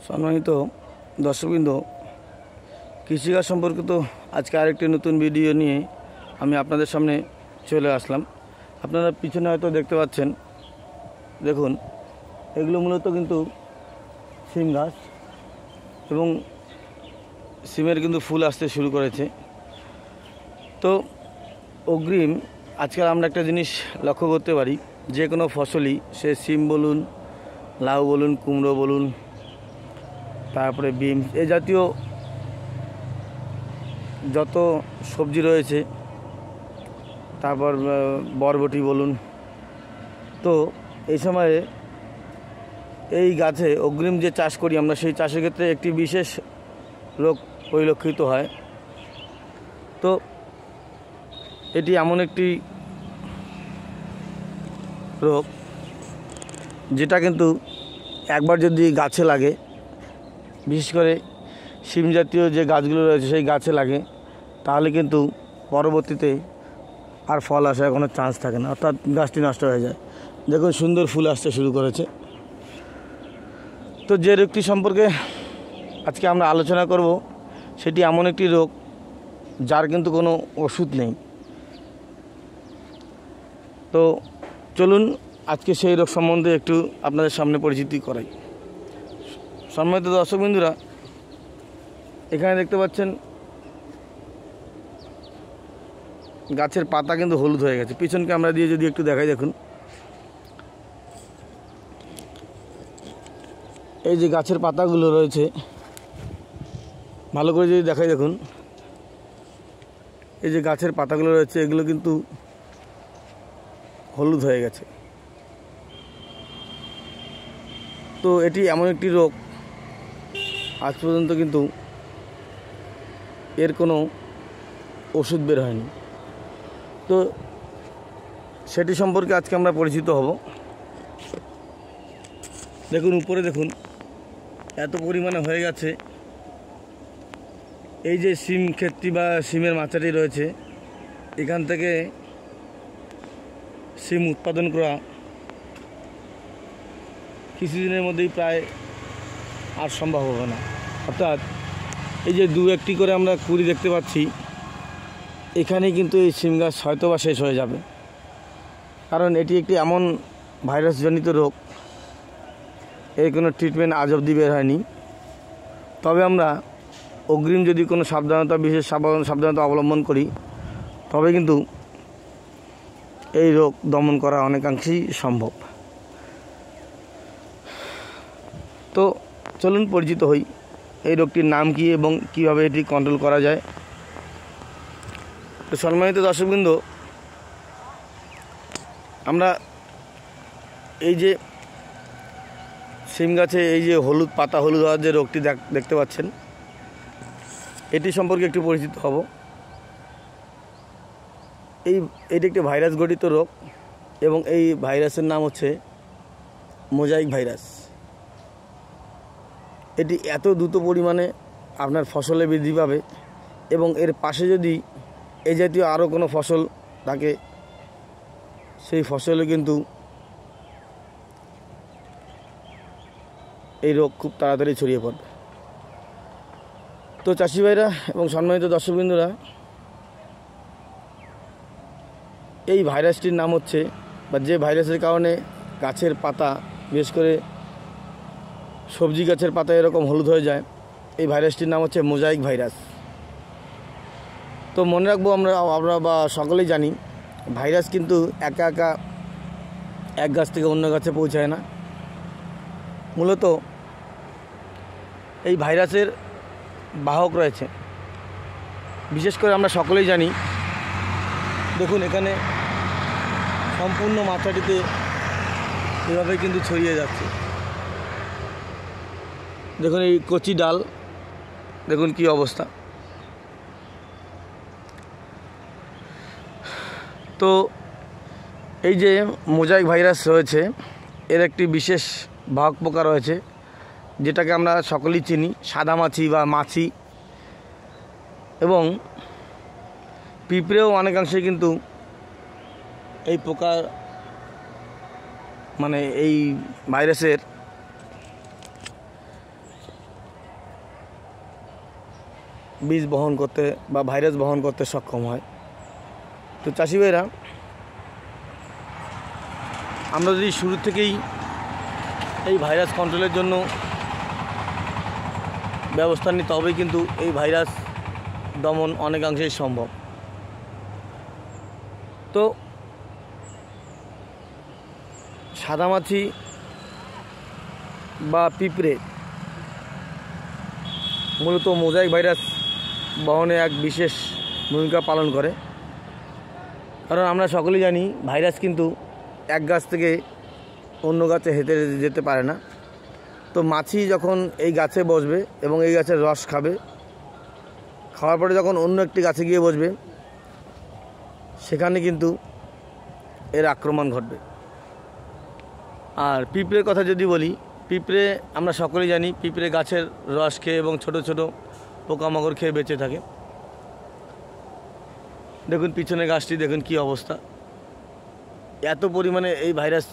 সম্মানিত দর্শকবৃন্দ, কৃষিকাজ সম্পর্কিত আজকে আরেকটি নতুন ভিডিও নিয়ে আমি আপনাদের সামনে চলে আসলাম। আপনারা পিছনে হয়তো দেখতে পাচ্ছেন, দেখুন এগুলো মূলত কিন্তু সিম গাছ এবং সিমের কিন্তু ফুল আসতে শুরু করেছে। তো অগ্রিম আজকাল আমরা একটা জিনিস লক্ষ্য করতে পারি, যে কোনো ফসলই, সে সিম বলুন, লাউ বলুন, কুমড়ো বলুন, তারপরে বিম, এ জাতীয় যত সবজি রয়েছে, তারপর বরবটি বলুন, তো এই সময়ে এই গাছে অগ্রিম যে চাষ করি আমরা, সেই চাষের ক্ষেত্রে একটি বিশেষ রোগ পরিলক্ষিত হয়। তো এটি এমন একটি রোগ যেটা কিন্তু একবার যদি গাছে লাগে, বিশেষ করে শিম জাতীয় যে গাছগুলো রয়েছে সেই গাছে লাগে, তাহলে কিন্তু পরবর্তীতে আর ফল আসার কোনো চান্স থাকে না, অর্থাৎ গাছটি নষ্ট হয়ে যায়। দেখুন সুন্দর ফুল আসতে শুরু করেছে। তো যে রোগটি সম্পর্কে আজকে আমরা আলোচনা করব, সেটি এমন একটি রোগ যার কিন্তু কোনো ওষুধ নেই। তো চলুন আজকে সেই রোগ সম্বন্ধে একটু আপনাদের সামনে পরিচিতি করাই। সম্মানিত দর্শকবৃন্দুরা, এখানে দেখতে পাচ্ছেন গাছের পাতা কিন্তু হলুদ হয়ে গেছে। পিছন ক্যামেরা দিয়ে যদি একটু দেখাই, দেখুন এই যে গাছের পাতাগুলো রয়েছে, ভালো করে যদি দেখাই, দেখুন এই যে গাছের পাতাগুলো রয়েছে, এগুলো কিন্তু হলুদ হয়ে গেছে। তো এটি এমন একটি রোগ, আজ পর্যন্ত কিন্তু এর কোনো ওষুধ বের হয়নি। তো সেটি সম্পর্কে আজকে আমরা পরিচিত হব। দেখুন উপরে দেখুন এত পরিমাণে হয়ে গেছে। এই যে সিম ক্ষেতটি বা সিমের মাচাটি রয়েছে, এখান থেকে সিম উৎপাদন করা কিছুদিনের মধ্যেই প্রায় আর সম্ভব হবে না। অর্থাৎ এই যে দু একটি করে আমরা কুড়ি দেখতে পাচ্ছি, এখানেই কিন্তু এই সিম গাছ হয়তো বা শেষ হয়ে যাবে। কারণ এটি একটি এমন ভাইরাসজনিত রোগ, এর কোনো ট্রিটমেন্ট আজ অবধি বের হয়নি। তবে আমরা অগ্রিম যদি কোনো বিশেষ সাবধানতা অবলম্বন করি, তবে কিন্তু এই রোগ দমন করা অনেকাংশেই সম্ভব। তো চলুন পরিচিত হই, এই রোগটির নাম কি এবং কিভাবে এটি কন্ট্রোল করা যায়। তো সম্মানিত দর্শকবৃন্দ, আমরা এই যে সিম গাছে এই যে হলুদ পাতা হলুদ হওয়ার যে রোগটি দেখতে পাচ্ছেন, এটি সম্পর্কে একটু পরিচিত হব। এটি একটি ভাইরাস ঘটিত রোগ এবং এই ভাইরাসের নাম হচ্ছে মোজাইক ভাইরাস। এটি এত দ্রুত পরিমাণে আপনার ফসলে বৃদ্ধি পাবে এবং এর পাশে যদি এই জাতীয় আরও কোনো ফসল থাকে, সেই ফসলে কিন্তু এই রোগ খুব তাড়াতাড়ি ছড়িয়ে পড়বে। তো চাষি ভাইরা এবং সম্মানিত দর্শকবৃন্দুরা, এই ভাইরাসটির নাম হচ্ছে, বা যে ভাইরাসের কারণে গাছের পাতা, বিশেষ করে সবজি গাছের পাতা এরকম হলুদ হয়ে যায়, এই ভাইরাসটির নাম হচ্ছে মোজাইক ভাইরাস। তো মনে রাখবো, আমরা বা সকলেই জানি, ভাইরাস কিন্তু একা একা এক গাছ থেকে অন্য গাছে পৌঁছায় না। মূলত এই ভাইরাসের বাহক রয়েছে। বিশেষ করে আমরা সকলেই জানি, দেখুন এখানে সম্পূর্ণ মাথাটিতে এভাবে কিন্তু ছড়িয়ে যাচ্ছে। দেখুন এই কচি ডাল, দেখুন কি অবস্থা। তো এই যে মোজাইক ভাইরাস রয়েছে, এর একটি বিশেষ বাহক পোকা রয়েছে, যেটাকে আমরা সকলেই চিনি, সাদামাছি বা মাছি, এবং পিঁপড়েও অনেকাংশে কিন্তু এই পোকার এই ভাইরাসের বীজ বহন করতে বা ভাইরাস বহন করতে সক্ষম হয়। তো চাষি ভাইরা, আমরা যদি শুরু থেকেই এই ভাইরাস কন্ট্রোলের জন্য ব্যবস্থা নিই, তবেই কিন্তু এই ভাইরাস দমন অনেকাংশেই সম্ভব। তো সাদামাছি বা পিঁপড়ে মূলত মোজাইক ভাইরাস বহনে এক বিশেষ ভূমিকা পালন করে। কারণ আমরা সকলেই জানি ভাইরাস কিন্তু এক গাছ থেকে অন্য গাছে হেঁটে যেতে পারে না। তো মাছি যখন এই গাছে বসবে এবং এই গাছের রস খাবে, খাওয়ার পরে যখন অন্য একটি গাছে গিয়ে বসবে, সেখানে কিন্তু এর আক্রমণ ঘটবে। আর পিঁপড়ের কথা যদি বলি, পিঁপড়ে আমরা সকলেই জানি পিঁপড়ে গাছের রস খেয়ে এবং ছোট ছোট পোকামাকড় খেয়ে বেঁচে থাকে। দেখুন পিছনে গাছটি, দেখুন কি অবস্থা। এত পরিমাণে এই ভাইরাস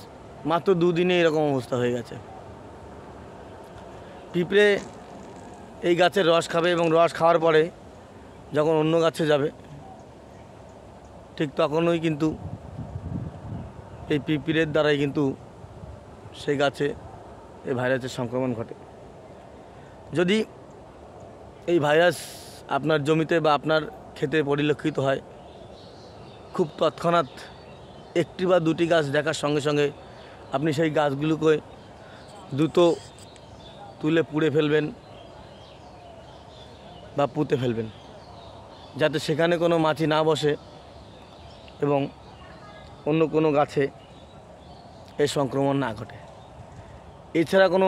মাত্র 2 দিনে এরকম অবস্থা হয়ে গেছে। পিঁপড়ে এই গাছের রস খাবে এবং রস খাওয়ার পরে যখন অন্য গাছে যাবে, ঠিক তখনই কিন্তু এই পিঁপড়ের দ্বারাই কিন্তু সেই গাছে এই ভাইরাসের সংক্রমণ ঘটে। যদি এই ভাইরাস আপনার জমিতে বা আপনার ক্ষেতে পরিলক্ষিত হয়, খুব তৎক্ষণাৎ 1টি বা 2টি গাছ দেখার সঙ্গে সঙ্গে আপনি সেই গাছগুলোকে দ্রুত তুলে পুড়ে ফেলবেন বা পুঁতে ফেলবেন, যাতে সেখানে কোনো মাছি না বসে এবং অন্য কোনো গাছে এই সংক্রমণ না ঘটে। এছাড়া কোনো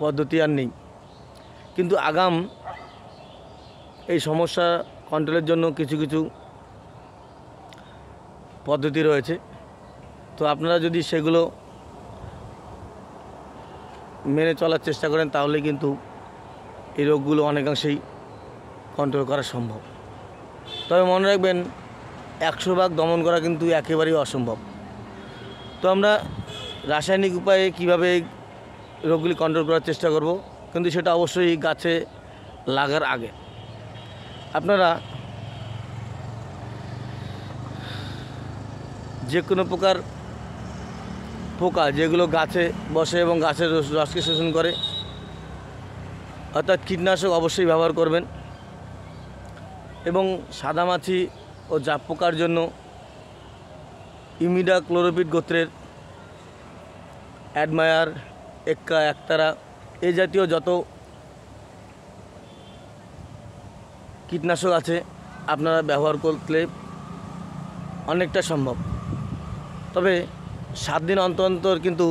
পদ্ধতি আর নেই। কিন্তু আগাম এই সমস্যা কন্ট্রোলের জন্য কিছু কিছু পদ্ধতি রয়েছে। তো আপনারা যদি সেগুলো মেনে চলার চেষ্টা করেন, তাহলে কিন্তু এই রোগগুলো অনেকাংশেই কন্ট্রোল করা সম্ভব। তবে মনে রাখবেন, 100 ভাগ দমন করা কিন্তু একেবারেই অসম্ভব। তো আমরা রাসায়নিক উপায়ে কীভাবে রোগগুলি কন্ট্রোল করার চেষ্টা করব, কিন্তু সেটা অবশ্যই গাছে লাগার আগে। আপনারা যে কোনো প্রকার পোকা যেগুলো গাছে বসে এবং গাছের রসকে শোষণ করে, অর্থাৎ কীটনাশক অবশ্যই ব্যবহার করবেন। এবং সাদামাছি ও জাপ পোকার জন্য ইমিডাক্লোরোপিড গোত্রের অ্যাডমায়ার, এক্কা, একতারা এই জাতীয় যত কীটনাশক আছে আপনারা ব্যবহার করলে অনেকটা সম্ভব। তবে 7 দিন অন্তর অন্তর কিন্তু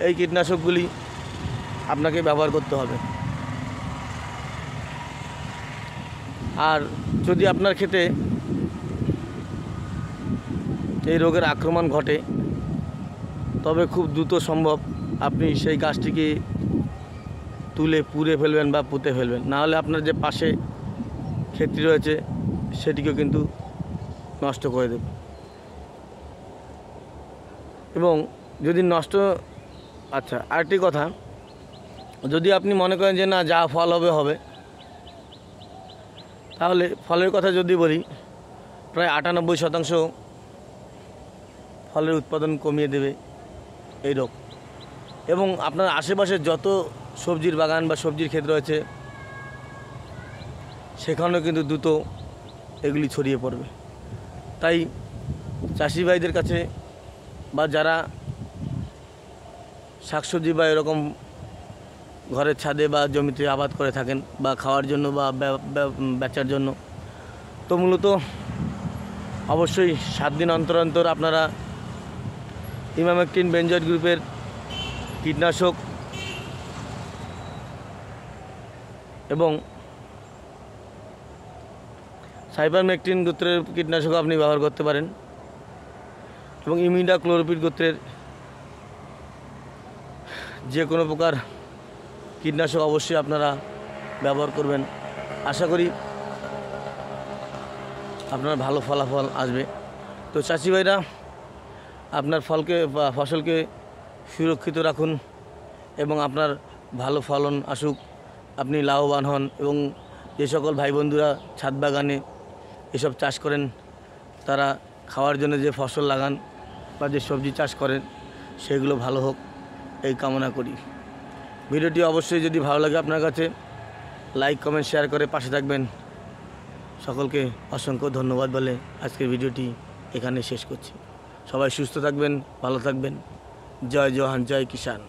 এই কীটনাশকগুলি আপনাকে ব্যবহার করতে হবে। আর যদি আপনার ক্ষেতে এই রোগের আক্রমণ ঘটে, তবে খুব দ্রুত সম্ভব আপনি সেই গাছটিকে তুলে পুড়ে ফেলবেন বা পুঁতে ফেলবেন। নাহলে আপনার যে পাশে ক্ষেতটি রয়েছে সেটিকেও কিন্তু নষ্ট করে দেবে। এবং যদি আচ্ছা, আরেকটি কথা, যদি আপনি মনে করেন যে না, যা ফল হবে হবে, তাহলে ফলের কথা যদি বলি, প্রায় 98% ফলের উৎপাদন কমিয়ে দেবে এই রোগ। এবং আপনার আশেপাশে যত সবজির বাগান বা সবজির ক্ষেত রয়েছে, সেখানেও কিন্তু দ্রুত এগুলি ছড়িয়ে পড়বে। তাই চাষি ভাইদের কাছে বা যারা শাকসবজি বা এরকম ঘরের ছাদে বা জমিতে আবাদ করে থাকেন বা খাওয়ার জন্য বা বেচার জন্য, তো মূলত অবশ্যই 7 দিন অন্তর অন্তর আপনারা ইমামেকটিন বেনজয়েড গ্রুপের কীটনাশক এবং সাইপারমেকটিন গোত্রের কীটনাশক আপনি ব্যবহার করতে পারেন। এবং ইমিডাক্লোরোপিড গোত্রের যে কোনো প্রকার কীটনাশক অবশ্যই আপনারা ব্যবহার করবেন। আশা করি আপনার ভালো ফলাফল আসবে। তো চাষি ভাইরা, আপনার ফসলকে সুরক্ষিত রাখুন এবং আপনার ভালো ফলন আসুক, আপনি লাভবান হন এবং যে সকল ভাই বন্ধুরা ছাদ বাগানে এসব চাষ করেন, তারা খাওয়ার জন্য যে ফসল লাগান বা যে সবজি চাষ করেন সেগুলো ভালো হোক এই কামনা করি। ভিডিওটি অবশ্যই যদি ভালো লাগে আপনার কাছে লাইক কমেন্ট শেয়ার করে পাশে থাকবেন। সকলকে অসংখ্য ধন্যবাদ বলে আজকের ভিডিওটি এখানে শেষ করছি। সবাই সুস্থ থাকবেন, ভালো থাকবেন। জয় জওয়ান, জয় কিষাণ।